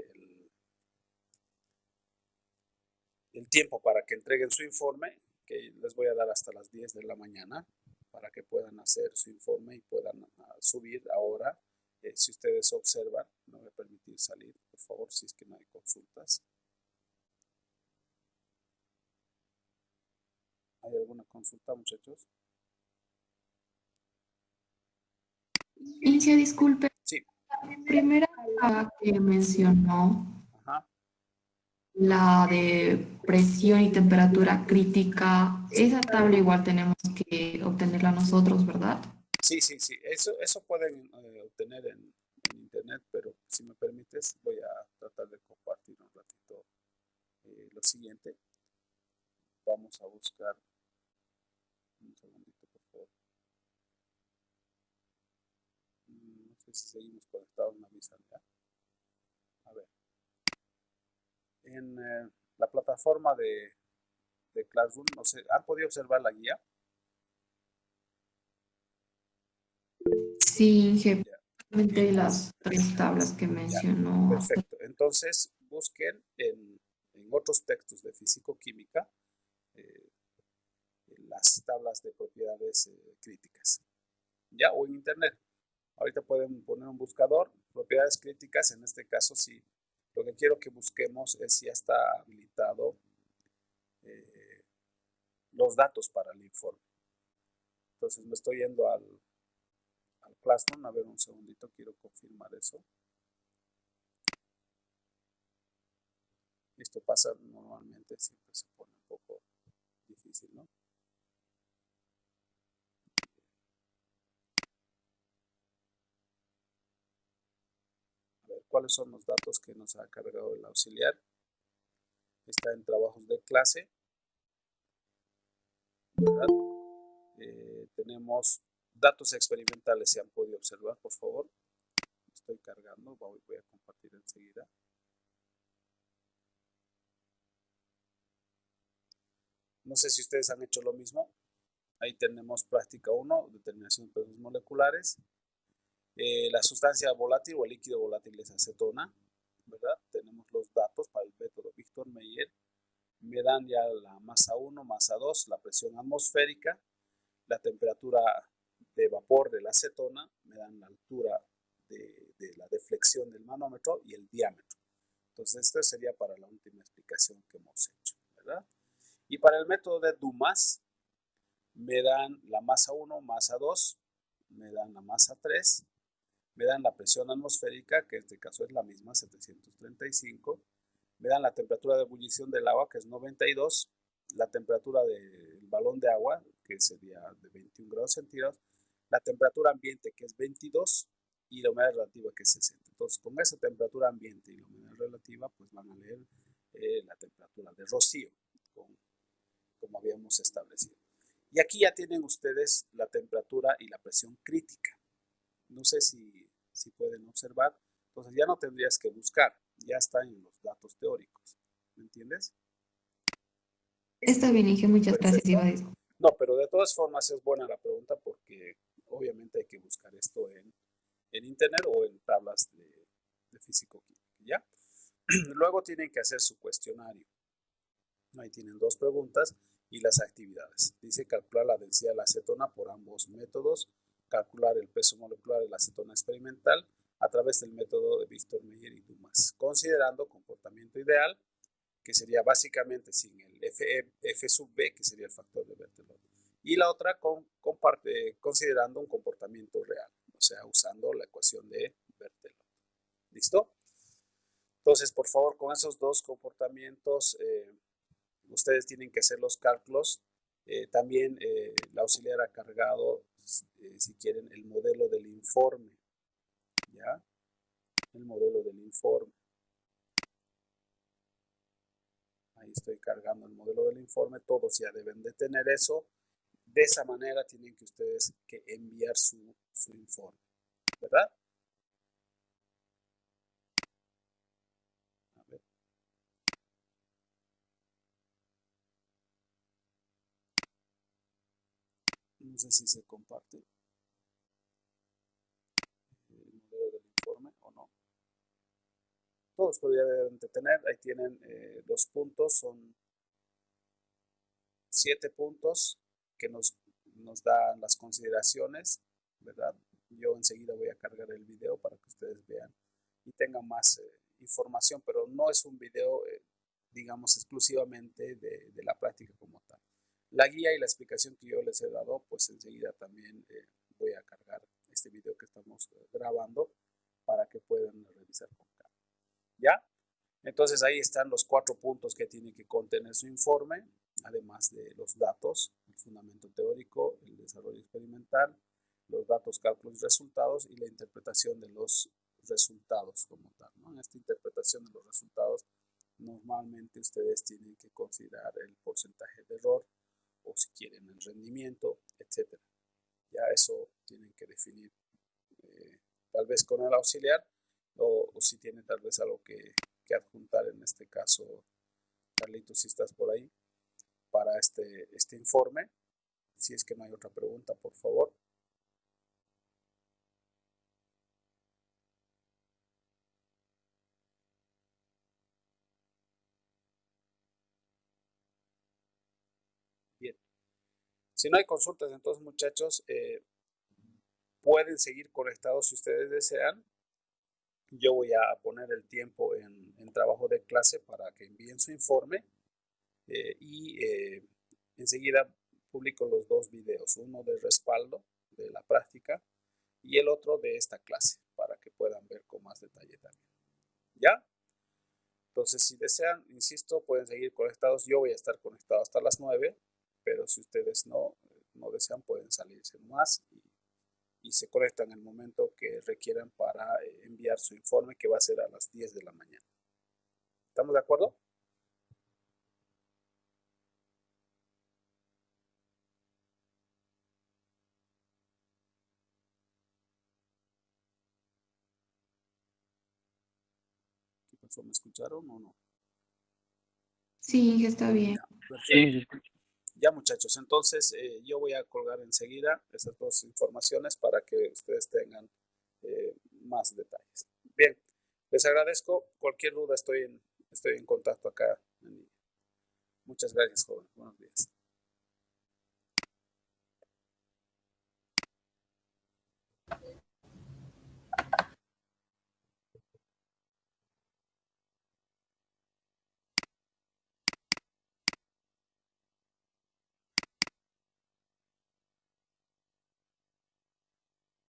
el tiempo para que entreguen su informe, que les voy a dar hasta las 10 de la mañana para que puedan hacer su informe y puedan subir ahora. Si ustedes observan, me voy a permitir salir, por favor, si es que no hay consultas. ¿Hay alguna consulta, muchachos? Inicia, disculpe. Sí. La primera que mencionó, Ajá. la de presión y temperatura crítica, esa tabla igual tenemos que obtenerla nosotros, ¿verdad? Sí. Eso pueden obtener en internet, pero si me permites, voy a tratar de compartir un ratito lo siguiente. Vamos a buscar un segundito, por favor. No sé si seguimos conectados, me avisan ya. A ver. En la plataforma de Classroom, no sé, ¿han podido observar la guía? Sí, Ya. generalmente las tres tablas que mencionó. Perfecto. Entonces, busquen en otros textos de físico-química las tablas de propiedades críticas, ya, o en internet. Ahorita pueden poner un buscador, propiedades críticas. En este caso, sí, lo que quiero que busquemos es si ya está habilitado los datos para el informe. Entonces me estoy yendo al Classroom. A ver, un segundito, quiero confirmar eso. Esto pasa normalmente, siempre se pone un poco difícil, ¿no? A ver, ¿cuáles son los datos que nos ha cargado el auxiliar? Está en trabajos de clase, ¿verdad? Tenemos datos experimentales, si han podido observar, por favor. Estoy cargando, voy a compartir enseguida. No sé si ustedes han hecho lo mismo. Ahí tenemos práctica 1, determinación de pesos moleculares. La sustancia volátil o el líquido volátil es acetona, ¿verdad? Tenemos los datos para el método Víctor Meyer. Me dan ya la masa 1, masa 2, la presión atmosférica, la temperatura de vapor de la acetona, me dan la altura de la deflexión del manómetro y el diámetro. Entonces, esto sería para la última explicación que hemos hecho, ¿verdad? Y para el método de Dumas, me dan la masa 1, masa 2, me dan la masa 3, me dan la presión atmosférica, que en este caso es la misma, 735, me dan la temperatura de ebullición del agua, que es 92, la temperatura del balón de agua, que sería de 21 grados centígrados, la temperatura ambiente, que es 22, y la humedad relativa, que es 60. Entonces, con esa temperatura ambiente y la humedad relativa, pues van a leer la temperatura de rocío, como habíamos establecido. Y aquí ya tienen ustedes la temperatura y la presión crítica. No sé si pueden observar. Entonces ya no tendrías que buscar, ya están en los datos teóricos. ¿Me entiendes? Está bien, Inge, muchas gracias, Ibadis. No, pero de todas formas es buena la pregunta porque obviamente hay que buscar esto en internet o en tablas de físico-química, ¿ya? Luego tienen que hacer su cuestionario. Ahí tienen dos preguntas y las actividades. Dice calcular la densidad de la acetona por ambos métodos, calcular el peso molecular de la acetona experimental a través del método de Víctor Meyer y Dumas, considerando comportamiento ideal, que sería básicamente sin el F sub B, que sería el factor de Berthelot. Y la otra considerando un comportamiento real, o sea, usando la ecuación de Berthelot. ¿Listo? Entonces, por favor, con esos dos comportamientos, ustedes tienen que hacer los cálculos. También la auxiliar ha cargado, si quieren, el modelo del informe. ¿Ya? El modelo del informe. Ahí estoy cargando el modelo del informe. Todos ya deben de tener eso. De esa manera tienen que ustedes que enviar su informe. ¿Verdad? A ver. No sé si se comparte el modelo del informe o no. Todos podrían tener, ahí tienen los puntos, son 7 puntos que nos dan las consideraciones, ¿verdad? Yo enseguida voy a cargar el video para que ustedes vean y tengan más información, pero no es un video, digamos, exclusivamente de la práctica como tal. La guía y la explicación que yo les he dado, pues enseguida también voy a cargar este video que estamos grabando para que puedan revisar con calma. ¿Ya? Entonces ahí están los 4 puntos que tiene que contener su informe, además de los datos, el fundamento teórico, el desarrollo experimental, los datos, cálculos y resultados y la interpretación de los resultados como tal, ¿no? En esta interpretación de los resultados, normalmente ustedes tienen que considerar el porcentaje de error o si quieren el rendimiento, etcétera. Ya eso tienen que definir tal vez con el auxiliar o si tienen tal vez algo que adjuntar, en este caso, Carlitos, si estás por ahí, para este informe. Si es que no hay otra pregunta, por favor. Bien. Si no hay consultas, entonces, muchachos, pueden seguir conectados si ustedes desean. Yo voy a poner el tiempo en trabajo de clase para que envíen su informe y enseguida publico los dos videos, uno de respaldo de la práctica y el otro de esta clase para que puedan ver con más detalle también. ¿Ya? Entonces, si desean, insisto, pueden seguir conectados. Yo voy a estar conectado hasta las 9, pero si ustedes no desean, pueden salirse más y se conectan en el momento que requieran para enviar su informe, que va a ser a las 10 de la mañana. ¿Estamos de acuerdo? ¿Qué pasó? ¿Me escucharon o no? Sí, está bien. Ya, perfecto. Sí, se escucha. Ya, muchachos, entonces yo voy a colgar enseguida esas dos informaciones para que ustedes tengan más detalles. Bien, les agradezco. Cualquier duda estoy en contacto acá. Muchas gracias, joven. Buenos días.